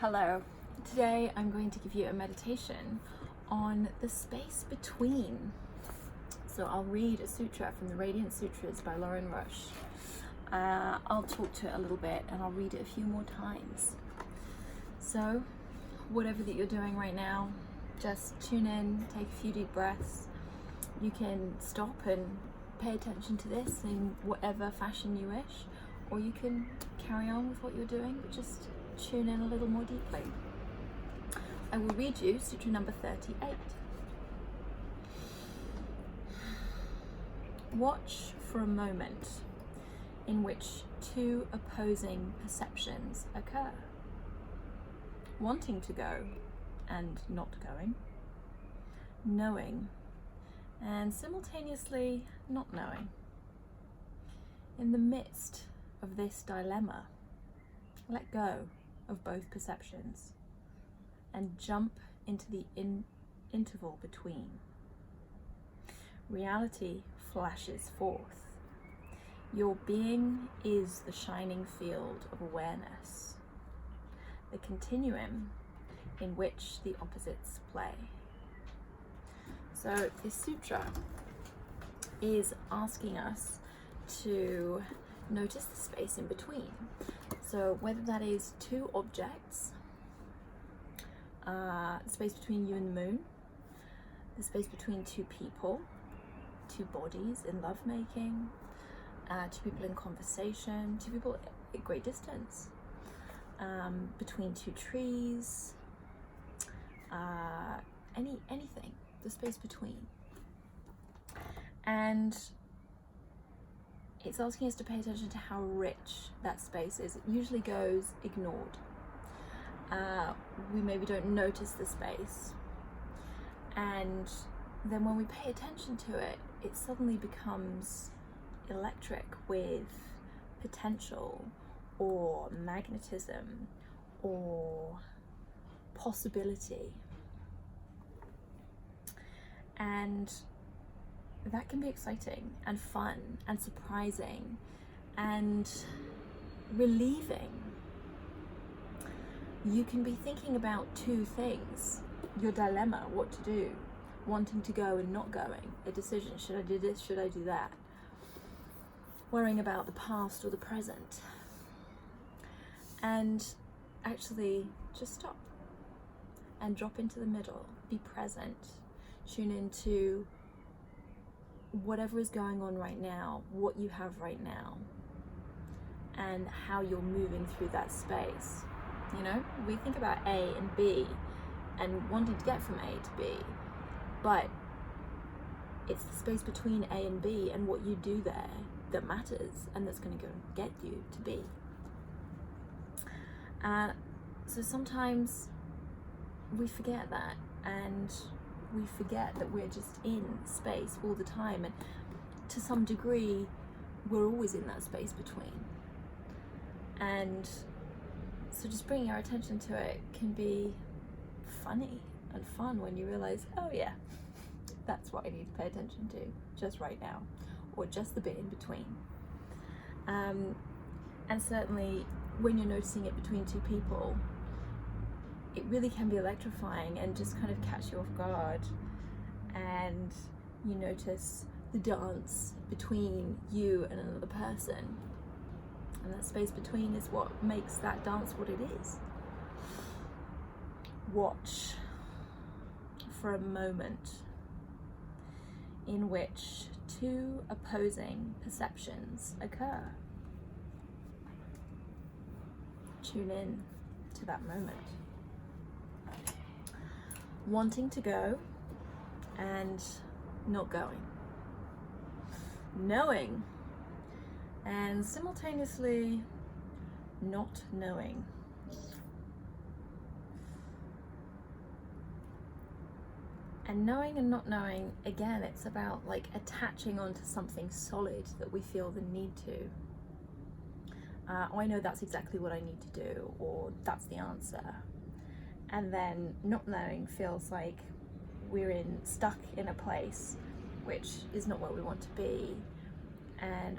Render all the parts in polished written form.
Hello. Today I'm going to give you a meditation on the space between. So I'll read a sutra from the Radiance Sutras by Lorin Roche. I'll talk to it a little bit and I'll read it a few more times. So whatever that you're doing right now, just tune in, take a few deep breaths. You can stop and pay attention to this in whatever fashion you wish, or you can carry on with what you're doing, but just tune in a little more deeply. I will read you Sutra number 38. Watch for a moment in which two opposing perceptions occur. Wanting to go and not going. Knowing and simultaneously not knowing. In the midst of this dilemma, let go of both perceptions and jump into the interval between. Reality flashes forth. Your being is the shining field of awareness, the continuum in which the opposites play. So this sutra is asking us to notice the space in between. So whether that is two objects, the space between you and the moon, the space between two people, two bodies in lovemaking, two people in conversation, two people at great distance, between two trees, anything, the space between. And it's asking us to pay attention to how rich that space is. It usually goes ignored. We maybe don't notice the space. And then when we pay attention to it, it suddenly becomes electric with potential or magnetism or possibility. And that can be exciting and fun and surprising and relieving. You can be thinking about two things: your dilemma, what to do, wanting to go and not going, a decision, should I do this, should I do that, worrying about the past or the present, and actually just stop and drop into the middle, be present, tune into whatever is going on right now, what you have right now, and how you're moving through that space. You know, we think about A and B and wanting to get from A to B, but it's the space between A and B and what you do there that matters, and that's going to go get you to B. So sometimes we forget that, and we forget that we're just in space all the time, and to some degree we're always in that space between. And so just bringing our attention to it can be funny and fun when you realize, oh yeah, that's what I need to pay attention to just right now, or just the bit in between. And certainly when you're noticing it between two people, it really can be electrifying and just kind of catch you off guard, and you notice the dance between you and another person, and that space between is what makes that dance what it is. Watch for a moment in which two opposing perceptions occur. Tune in to that moment. Wanting to go and not going. Knowing and simultaneously not knowing. And knowing and not knowing, again, it's about like attaching onto something solid that we feel the need to. I know that's exactly what I need to do, or that's the answer. And then not knowing feels like we're stuck in a place which is not where we want to be,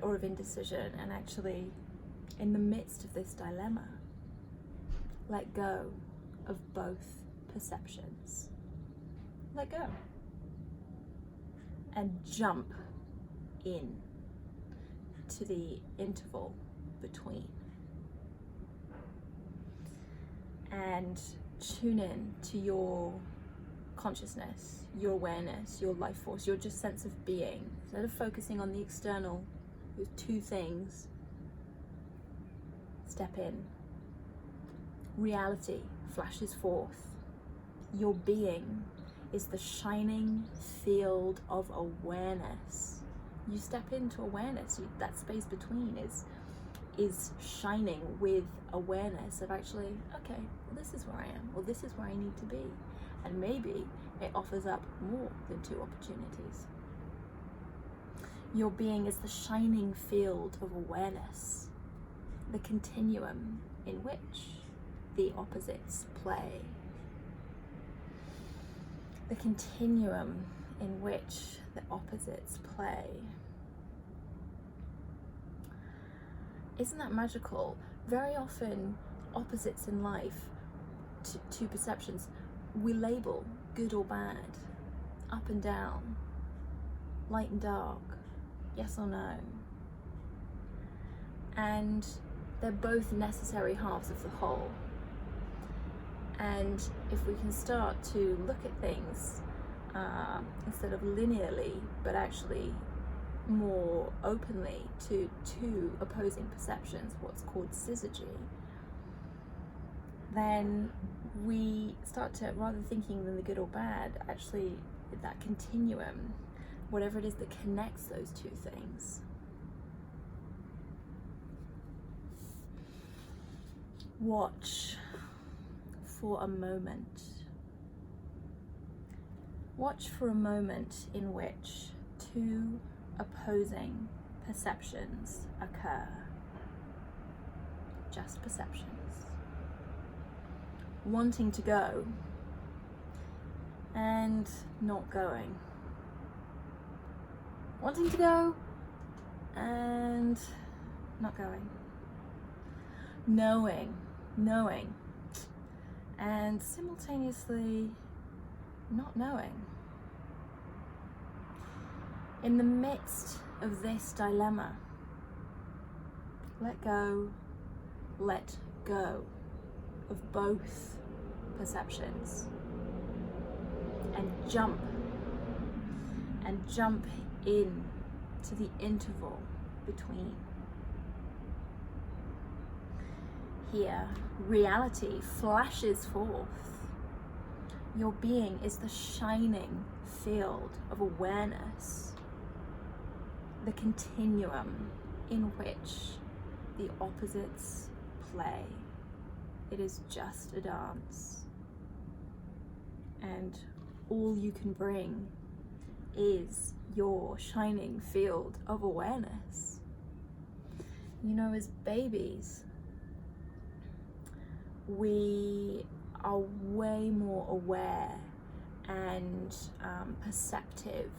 or of indecision, and actually in the midst of this dilemma, let go of both perceptions. Let go. And jump in to the interval between. And tune in to your consciousness, your awareness, your life force, your just sense of being. Instead of focusing on the external with two things, step in. Reality flashes forth. Your being is the shining field of awareness. You step into awareness. That space between is shining with awareness of actually, okay, well, this is where I am, or this is where I need to be. And maybe it offers up more than two opportunities. Your being is the shining field of awareness, the continuum in which the opposites play. The continuum in which the opposites play. Isn't that magical? Very often, opposites in life, two perceptions, we label good or bad, up and down, light and dark, yes or no. And they're both necessary halves of the whole. And if we can start to look at things instead of linearly, but actually more openly to two opposing perceptions, what's called syzygy, then we start to, rather than thinking than the good or bad, actually that continuum, whatever it is that connects those two things. Watch for a moment. Watch for a moment in which two opposing perceptions occur. Just perceptions. Wanting to go and not going. Wanting to go and not going. Knowing and simultaneously not knowing. In the midst of this dilemma, let go of both perceptions and jump in to the interval between. Here, reality flashes forth. Your being is the shining field of awareness, the continuum in which the opposites play. It is just a dance. And all you can bring is your shining field of awareness. You know, as babies, we are way more aware and perceptive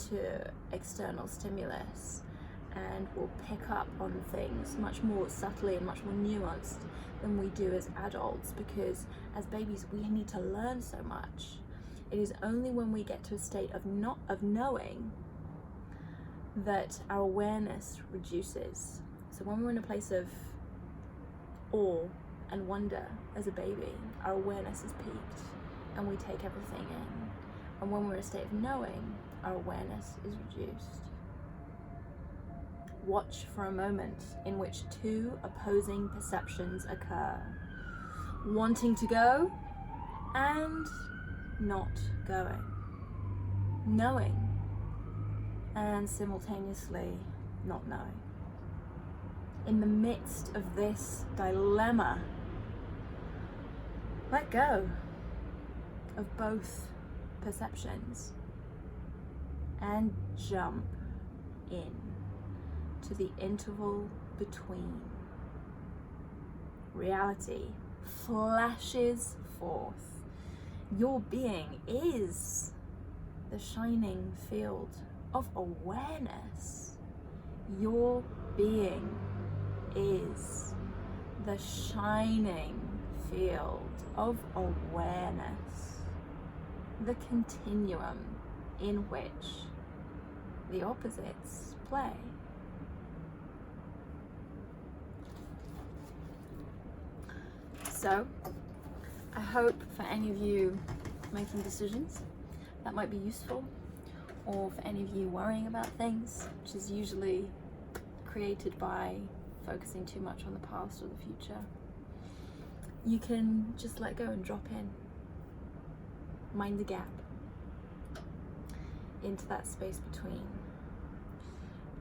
to external stimulus, and will pick up on things much more subtly and much more nuanced than we do as adults, because as babies we need to learn so much. It is only when we get to a state of knowing that our awareness reduces. So when we're in a place of awe and wonder as a baby, our awareness is peaked and we take everything in. And when we're in a state of knowing, our awareness is reduced. Watch for a moment in which two opposing perceptions occur. Wanting to go and not going. Knowing and simultaneously not knowing. In the midst of this dilemma, let go of both perceptions and jump in to the interval between. Reality flashes forth. Your being is the shining field of awareness. Your being is the shining field of awareness, the continuum in which the opposites play. So, I hope for any of you making decisions that might be useful, or for any of you worrying about things, which is usually created by focusing too much on the past or the future, you can just let go and drop in. Mind the gap into that space between.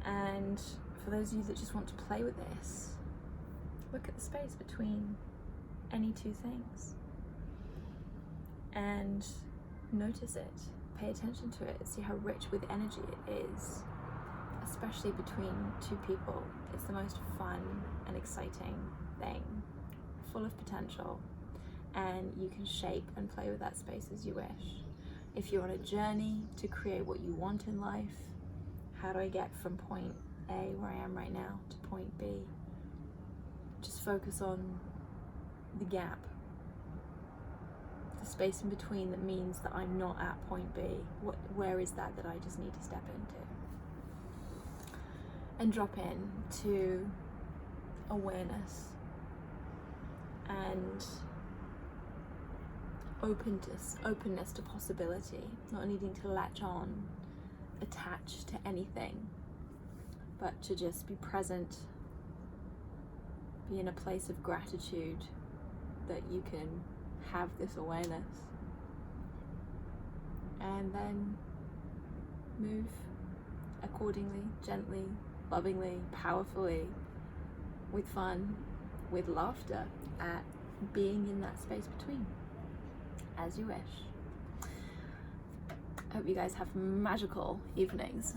And for those of you that just want to play with this, look at the space between any two things and notice it, pay attention to it, see how rich with energy it is, especially between two people. It's the most fun and exciting thing, full of potential, and you can shape and play with that space as you wish. If you're on a journey to create what you want in life, how do I get from point A, where I am right now, to point B? Just focus on the gap, the space in between that means that I'm not at point B. Where is that I just need to step into? And drop in to awareness and openness to possibility, not needing to latch on, attach to anything, but to just be present, be in a place of gratitude that you can have this awareness, and then move accordingly, gently, lovingly, powerfully, with fun, with laughter, at being in that space between, as you wish. I hope you guys have magical evenings.